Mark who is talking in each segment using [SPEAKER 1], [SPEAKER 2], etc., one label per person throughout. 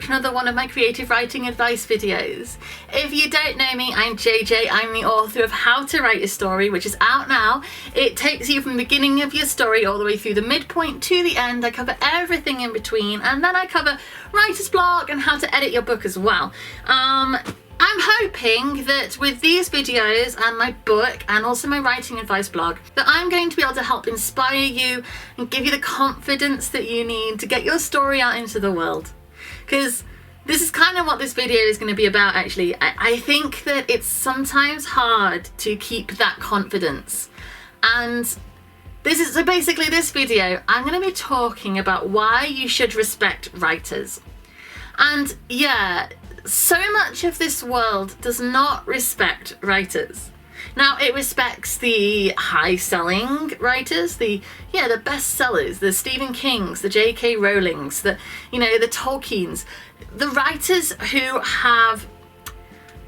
[SPEAKER 1] to another one of my creative writing advice videos. If you don't know me, I'm JJ. I'm the author of How to Write a Story, which is out now. It takes you from the beginning of your story all the way through the midpoint to the end. I cover everything in between, and then I cover writer's block and how to edit your book as well. I'm hoping that with these videos and my book and also my writing advice blog, that I'm going to be able to help inspire you and give you the confidence that you need to get your story out into the world. Because this is kind of what this video is going to be about, actually. I think that it's sometimes hard to keep that confidence. And so basically this video, I'm going to be talking about why you should respect writers. And yeah, so much of this world does not respect writers. Now, it respects the high-selling writers, the bestsellers, the Stephen Kings, the J.K. Rowlings, the Tolkiens, the writers who have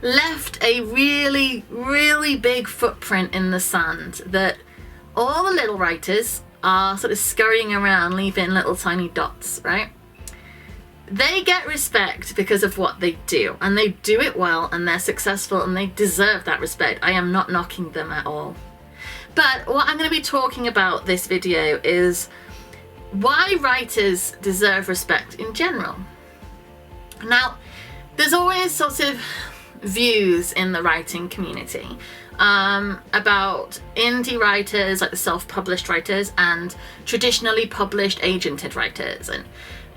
[SPEAKER 1] left a really, really big footprint in the sand that all the little writers are sort of scurrying around, leaving little tiny dots, right? They get respect because of what they do, and they do it well, and they're successful, and they deserve that respect. I am not knocking them at all. But what I'm going to be talking about this video is why writers deserve respect in general. Now, there's always sort of views in the writing community about indie writers, like the self-published writers, and traditionally published agented writers. And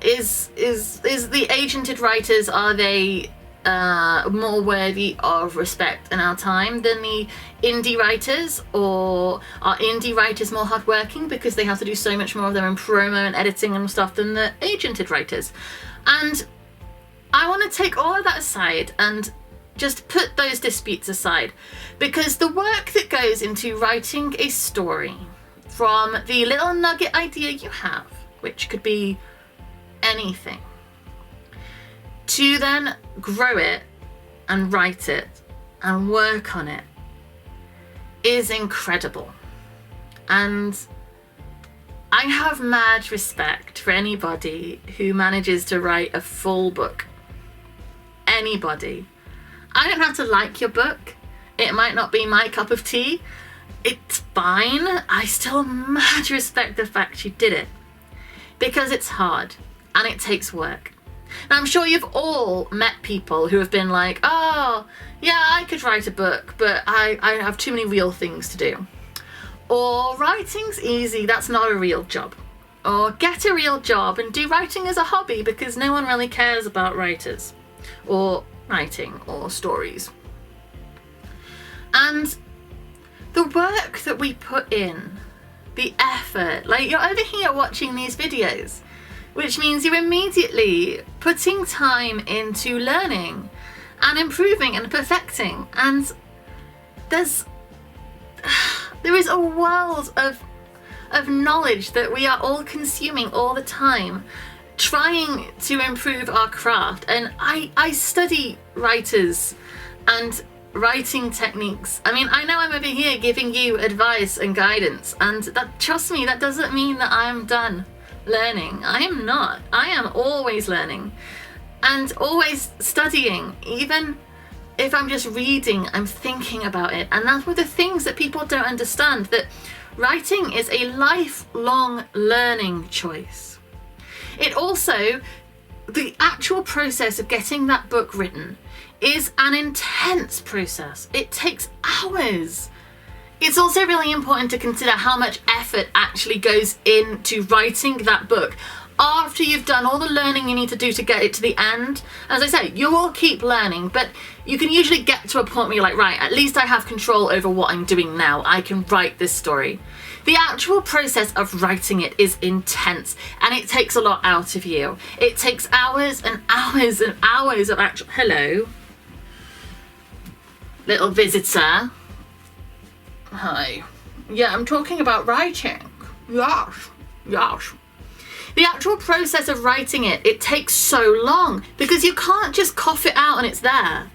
[SPEAKER 1] is the agented writers, are they more worthy of respect in our time than the indie writers? Or are indie writers more hardworking because they have to do so much more of their own promo and editing and stuff than the agented writers? And I want to take all of that aside and just put those disputes aside, because the work that goes into writing a story, from the little nugget idea you have, which could be anything, to then grow it and write it and work on it, is incredible. And I have mad respect for anybody who manages to write a full book. Anybody. I don't have to like your book. It might not be my cup of tea. It's fine. I still mad respect the fact you did it, because it's hard and it takes work. And I'm sure you've all met people who have been like, oh, yeah, I could write a book, but I have too many real things to do. Or writing's easy, that's not a real job. Or get a real job and do writing as a hobby because no one really cares about writers or writing or stories. And the work that we put in, the effort, like you're over here watching these videos, which means you're immediately putting time into learning and improving and perfecting. And there is a world of knowledge that we are all consuming all the time, trying to improve our craft. And I study writers and writing techniques. I mean, I know I'm over here giving you advice and guidance, and that, trust me, that doesn't mean that I'm done learning. I am not. I am always learning and always studying. Even if I'm just reading, I'm thinking about it. And that's one of the things that people don't understand, that writing is a lifelong learning choice. It also, the actual process of getting that book written is an intense process. It takes hours. It's also really important to consider how much effort actually goes into writing that book after you've done all the learning you need to do to get it to the end. As I say, you will keep learning, but you can usually get to a point where you're like, right, at least I have control over what I'm doing now. I can write this story. The actual process of writing it is intense, and it takes a lot out of you. It takes hours and hours and hours of actual... Hello. Little visitor. Hi. Yeah, I'm talking about writing. Yes. The actual process of writing it takes so long, because you can't just cough it out and it's there.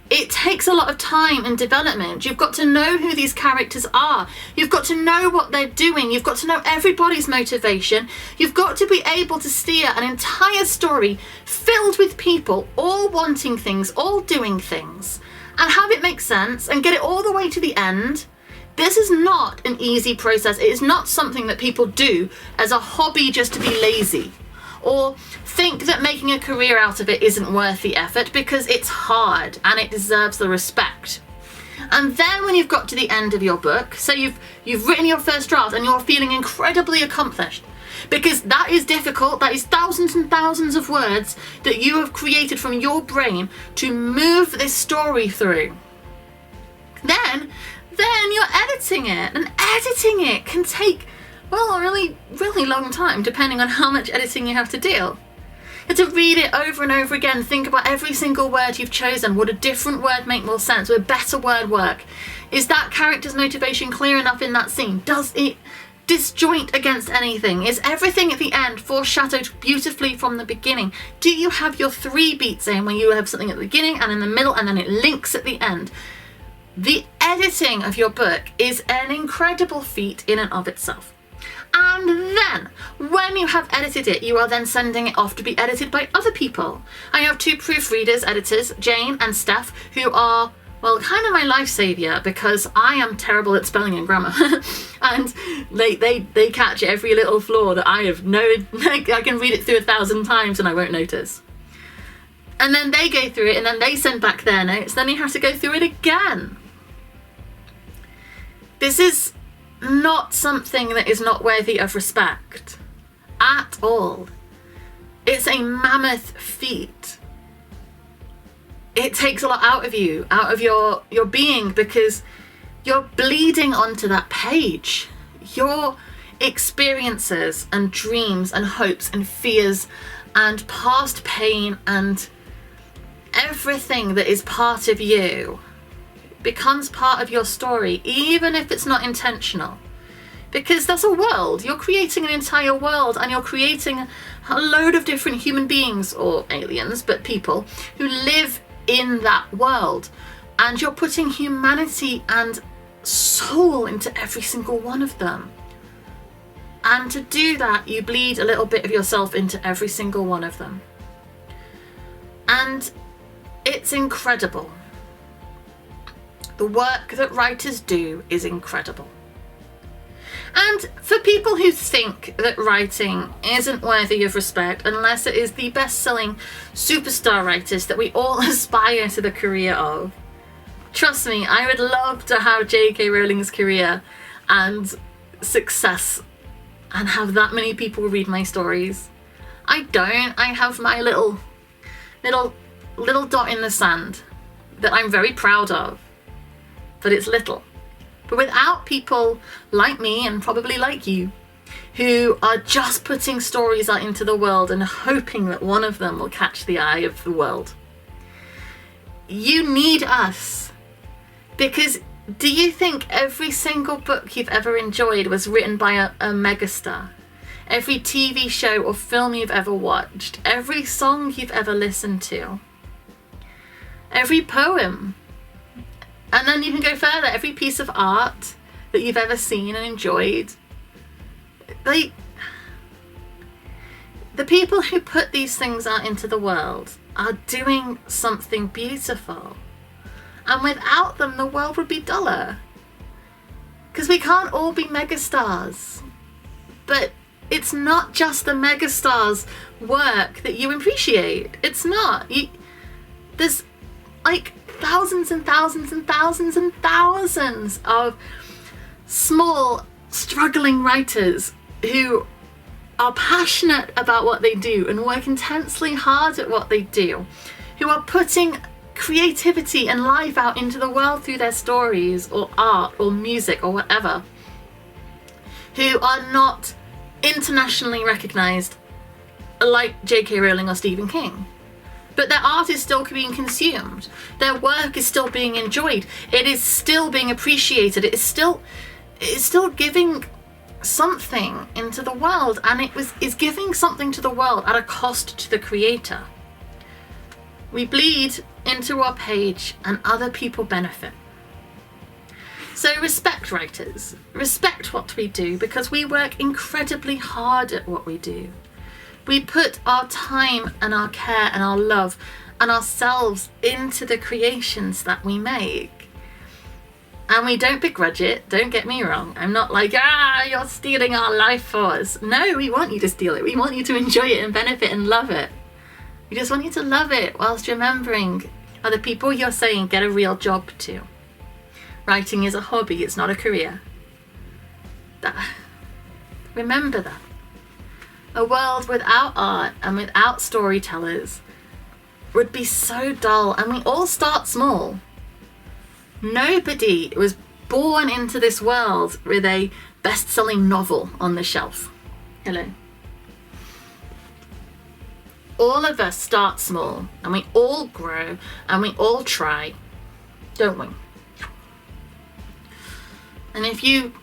[SPEAKER 1] it takes a lot of time and development. You've got to know who these characters are. You've got to know what they're doing. You've got to know everybody's motivation. You've got to be able to steer an entire story filled with people all wanting things, all doing things, and have it make sense and get it all the way to the end. This is not an easy process. It is not something that people do as a hobby just to be lazy, or think that making a career out of it isn't worth the effort, because it's hard and it deserves the respect. And then when you've got to the end of your book, so you've written your first draft and you're feeling incredibly accomplished, because that is difficult. That is thousands and thousands of words that you have created from your brain to move this story through. Then you're editing it, and editing it can take, well, a really, really long time, depending on how much editing you have to do. You have to read it over and over again, think about every single word you've chosen. Would a different word make more sense? Would a better word work? Is that character's motivation clear enough in that scene? Does it disjoint against anything? Is everything at the end foreshadowed beautifully from the beginning? Do you have your 3 beats in, when you have something at the beginning and in the middle and then it links at the end? The editing of your book is an incredible feat in and of itself. And then, when you have edited it, you are then sending it off to be edited by other people. I have 2 proofreaders, editors, Jane and Steph, who are, well, kind of my life saviour, because I am terrible at spelling and grammar. And they catch every little flaw that I have known. I can read it through 1,000 times and I won't notice. And then they go through it and then they send back their notes. Then you have to go through it again. This is not something that is not worthy of respect at all. It's a mammoth feat. It takes a lot out of you, out of your being, because you're bleeding onto that page. Your experiences and dreams and hopes and fears and past pain and everything that is part of you becomes part of your story, even if it's not intentional. Because there's a world. You're creating an entire world, and you're creating a load of different human beings, or aliens, but people who live in that world. And you're putting humanity and soul into every single one of them. And to do that, you bleed a little bit of yourself into every single one of them. And it's incredible. The work that writers do is incredible. And for people who think that writing isn't worthy of respect unless it is the best-selling superstar writers that we all aspire to the career of, trust me, I would love to have J.K. Rowling's career and success and have that many people read my stories. I don't. I have my little dot in the sand that I'm very proud of, but it's little. But without people like me, and probably like you, who are just putting stories out into the world and hoping that one of them will catch the eye of the world. You need us. Because do you think every single book you've ever enjoyed was written by a megastar? Every TV show or film you've ever watched, every song you've ever listened to, every poem, and then you can go further, every piece of art that you've ever seen and enjoyed. The people who put these things out into the world are doing something beautiful. And without them, the world would be duller. Because we can't all be megastars. But it's not just the megastars' work that you appreciate. It's not. There's like thousands and thousands and thousands and thousands of small, struggling writers who are passionate about what they do and work intensely hard at what they do, who are putting creativity and life out into the world through their stories or art or music or whatever, who are not internationally recognized like J.K. Rowling or Stephen King. But their art is still being consumed. Their work is still being enjoyed. It is still being appreciated. It's still giving something into the world, and is giving something to the world at a cost to the creator. we bleed into our page and other people benefit. So respect writers, respect what we do, because we work incredibly hard at what we do. We put our time and our care and our love and ourselves into the creations that we make. And we don't begrudge it, don't get me wrong. I'm not like, you're stealing our life force. No, we want you to steal it. We want you to enjoy it and benefit and love it. We just want you to love it whilst remembering other people you're saying get a real job too. Writing is a hobby, it's not a career. Remember that. A world without art and without storytellers would be so dull, and we all start small. Nobody was born into this world with a best-selling novel on the shelf. Hello. All of us start small, and we all grow, and we all try, don't we? And if you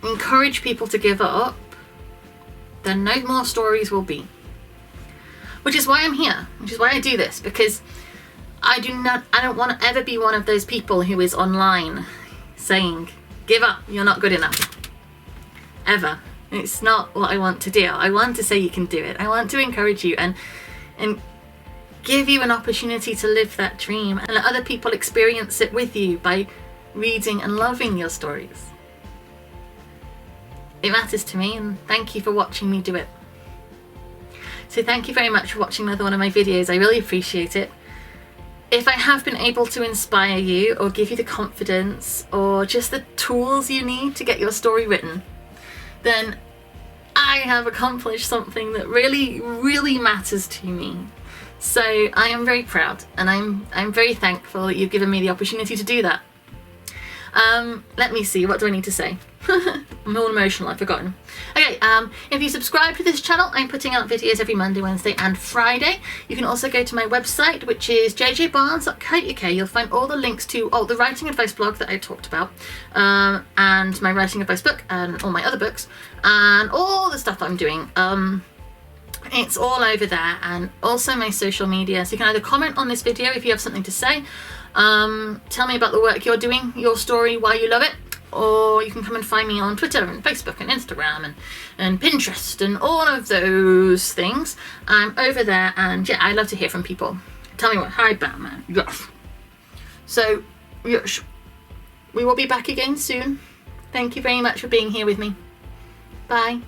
[SPEAKER 1] encourage people to give up, then no more stories will be. Which is why I'm here, which is why I do this, because I don't want to ever be one of those people who is online saying, give up, you're not good enough. Ever. It's not what I want to do. I want to say you can do it. I want to encourage you and give you an opportunity to live that dream and let other people experience it with you by reading and loving your stories. It matters to me, and thank you for watching me do it. So thank you very much for watching another one of my videos. I really appreciate it. If I have been able to inspire you or give you the confidence or just the tools you need to get your story written, then I have accomplished something that really, really matters to me. So I am very proud, and I'm very thankful that you've given me the opportunity to do that. Let me see, what do I need to say? I'm all emotional, I've forgotten. Okay, if you subscribe to this channel, I'm putting out videos every Monday, Wednesday and Friday. You can also go to my website, which is jjbarnes.co.uk. You'll find all the links to the writing advice blog that I talked about, and my writing advice book, and all my other books, and all the stuff I'm doing. It's all over there, and also my social media. So you can either comment on this video if you have something to say, tell me about the work you're doing, your story, why you love it, or you can come and find me on Twitter and Facebook and Instagram and Pinterest and all of those things. I'm over there, and yeah, I love to hear from people. Tell me what. Hi, Batman. Yes. So, yes, we will be back again soon. Thank you very much for being here with me. Bye.